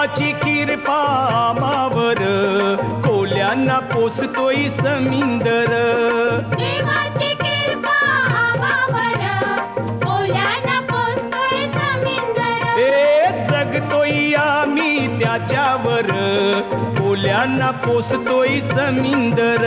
देवाची कृपा आम्हावर कोल्यांना पोसतोय समिंदर देवाची कृपा आम्हावर कोल्यांना पोसतोय समिंदर जगतोय आम्ही त्याच्यावर कोल्यांना पोसतोय समिंदर